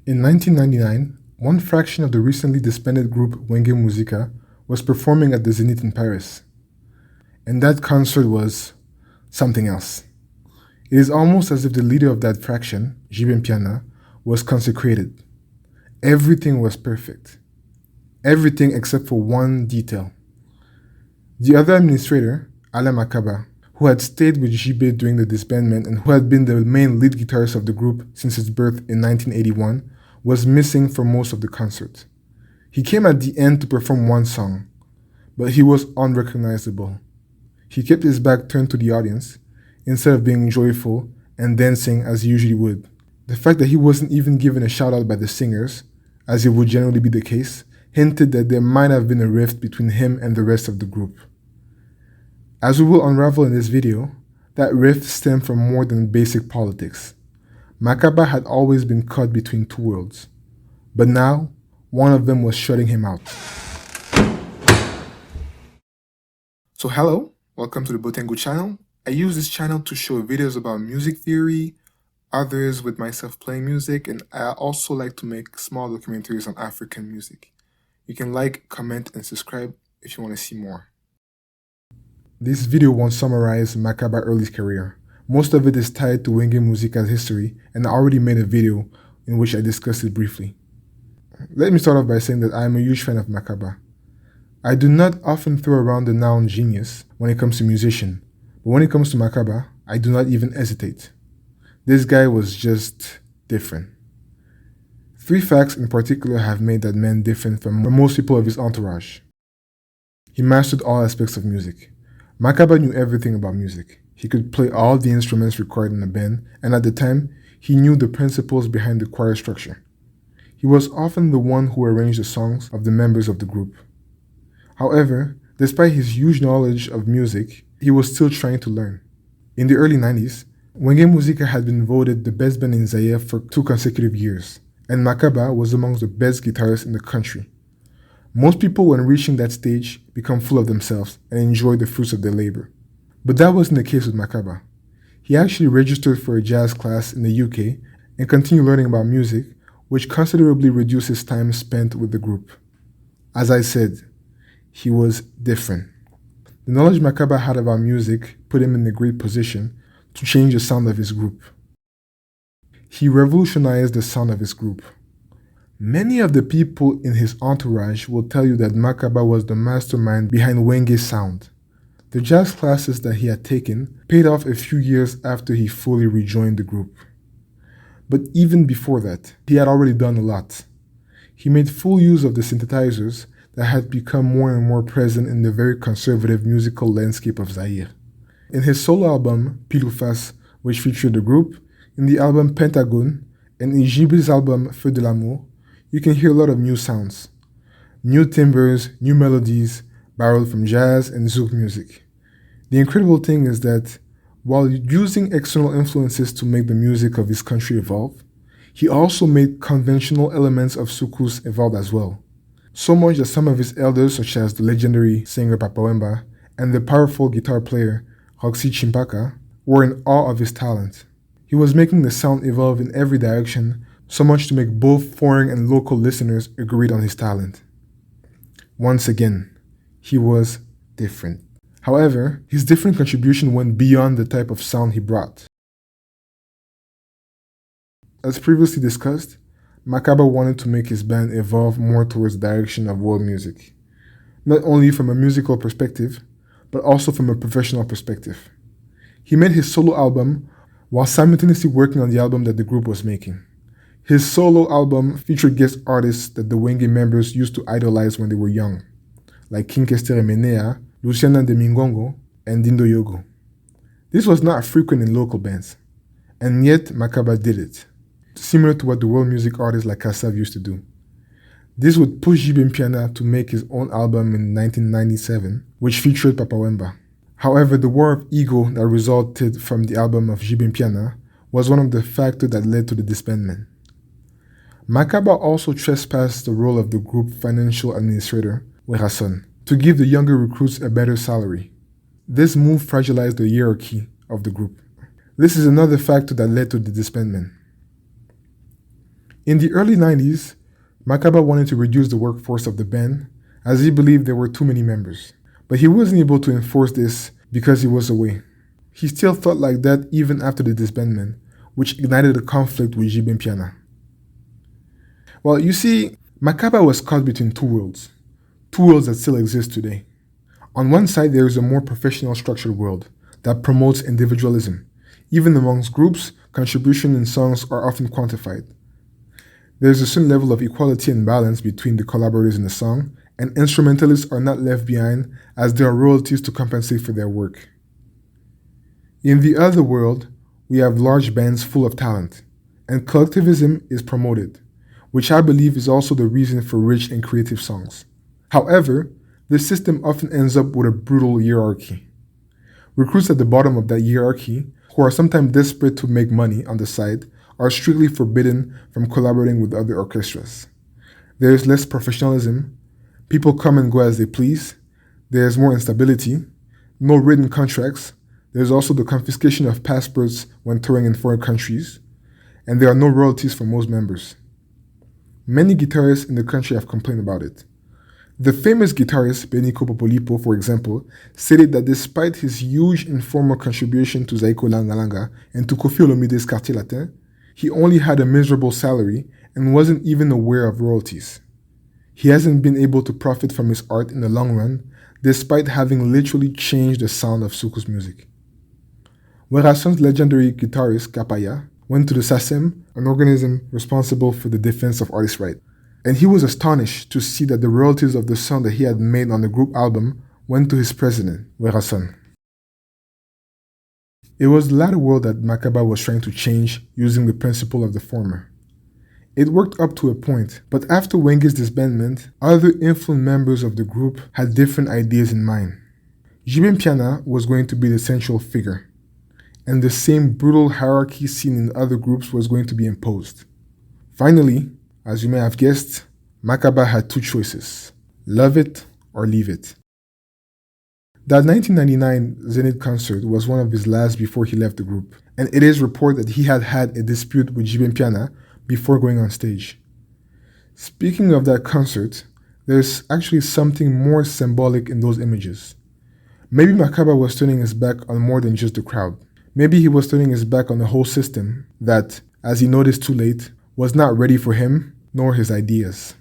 In 1999, one fraction of the recently disbanded group Wenge Musica was performing at the Zenith in Paris. And that concert was something else. It is almost as if the leader of that fraction, JB Mpiana, was consecrated. Everything was perfect. Everything except for one detail. The other administrator, Alain Makaba, who had stayed with JB during the disbandment and who had been the main lead guitarist of the group since its birth in 1981, was missing for most of the concert. He came at the end to perform one song, but he was unrecognizable. He kept his back turned to the audience, instead of being joyful and dancing as he usually would. The fact that he wasn't even given a shout out by the singers, as it would generally be the case, hinted that there might have been a rift between him and the rest of the group. As we will unravel in this video, that rift stemmed from more than basic politics. Makaba had always been caught between two worlds, but now one of them was shutting him out. So hello, welcome to the Botengu channel. I use this channel to show videos about music theory, others with myself playing music, and I also like to make small documentaries on African music. You can like, comment, and subscribe if you want to see more. This video won't summarize Makaba's early career. Most of it is tied to Wenge Musica's history, and I already made a video in which I discussed it briefly. Let me start off by saying that I am a huge fan of Makaba. I do not often throw around the noun genius when it comes to musician, but when it comes to Makaba, I do not even hesitate. This guy was just different. 3 facts in particular have made that man different from most people of his entourage. He mastered all aspects of music. Makaba knew everything about music. He could play all the instruments required in a band, and at the time, he knew the principles behind the choir structure. He was often the one who arranged the songs of the members of the group. However, despite his huge knowledge of music, he was still trying to learn. In the early 90s, Wenge Musica had been voted the best band in Zaire for 2 consecutive years, and Makaba was among the best guitarists in the country. Most people, when reaching that stage, become full of themselves and enjoy the fruits of their labor. But that wasn't the case with Makaba. He actually registered for a jazz class in the UK and continued learning about music, which considerably reduced his time spent with the group. As I said, he was different. The knowledge Makaba had about music put him in a great position to change the sound of his group. He revolutionized the sound of his group. Many of the people in his entourage will tell you that Makaba was the mastermind behind Wenge's sound. The jazz classes that he had taken paid off a few years after he fully rejoined the group. But even before that, he had already done a lot. He made full use of the synthesizers that had become more and more present in the very conservative musical landscape of Zaire. In his solo album, Piloufas, which featured the group, in the album Pentagone, and in JB's album Feu de l'Amour, you can hear a lot of new sounds. New timbres, new melodies, borrowed from jazz and zouk music. The incredible thing is that, while using external influences to make the music of his country evolve, he also made conventional elements of soukous evolve as well. So much that some of his elders, such as the legendary singer Papa Wemba and the powerful guitar player Roxy Chimpaka, were in awe of his talent. He was making the sound evolve in every direction, so much to make both foreign and local listeners agreed on his talent. Once again, he was different. However, his different contribution went beyond the type of sound he brought. As previously discussed, Makaba wanted to make his band evolve more towards the direction of world music, not only from a musical perspective, but also from a professional perspective. He made his solo album while simultaneously working on the album that the group was making. His solo album featured guest artists that the Wenge members used to idolize when they were young, like King Kester Emenea, Luciana de Mingongo, and Dindo Yogo. This was not frequent in local bands, and yet Makaba did it, similar to what the world music artists like Kassav used to do. This would push JB Mpiana to make his own album in 1997, which featured Papa Wemba. However, the war of ego that resulted from the album of JB Mpiana was one of the factors that led to the disbandment. Makaba also trespassed the role of the group financial administrator, Werason, to give the younger recruits a better salary. This move fragilized the hierarchy of the group. This is another factor that led to the disbandment. In the early 90s, Makaba wanted to reduce the workforce of the band as he believed there were too many members. But he wasn't able to enforce this because he was away. He still thought like that even after the disbandment, which ignited a conflict with Jibin Piana. Well, you see, Makaba was caught between two worlds that still exist today. On one side, there is a more professional structured world that promotes individualism. Even amongst groups, contribution in songs are often quantified. There is a certain level of equality and balance between the collaborators in the song, and instrumentalists are not left behind as there are royalties to compensate for their work. In the other world, we have large bands full of talent, and collectivism is promoted, which I believe is also the reason for rich and creative songs. However, this system often ends up with a brutal hierarchy. Recruits at the bottom of that hierarchy, who are sometimes desperate to make money on the side, are strictly forbidden from collaborating with other orchestras. There is less professionalism, people come and go as they please, there is more instability, no written contracts, there is also the confiscation of passports when touring in foreign countries, and there are no royalties for most members. Many guitarists in the country have complained about it. The famous guitarist Benico Popolipo, for example, stated that despite his huge informal contribution to Zaiko Langalanga and to Kofi Olomide's Quartier Latin, he only had a miserable salary and wasn't even aware of royalties. He hasn't been able to profit from his art in the long run, despite having literally changed the sound of Soukous music. Werason's legendary guitarist Kapaya went to the SACEM, an organism responsible for the defense of artists' rights, and he was astonished to see that the royalties of the song that he had made on the group album went to his president, Werason. It was the latter world that Makaba was trying to change using the principle of the former. It worked up to a point, but after Wenge's disbandment, other influential members of the group had different ideas in mind. Jibin Piana was going to be the central figure, and the same brutal hierarchy seen in other groups was going to be imposed. Finally, as you may have guessed, Makaba had two choices: love it or leave it. That 1999 Zenith concert was one of his last before he left the group, and it is reported that he had had a dispute with Jibin Piana before going on stage. Speaking of that concert, there's actually something more symbolic in those images. Maybe Makaba was turning his back on more than just the crowd. Maybe he was turning his back on the whole system that, as he noticed too late, was not ready for him nor his ideas.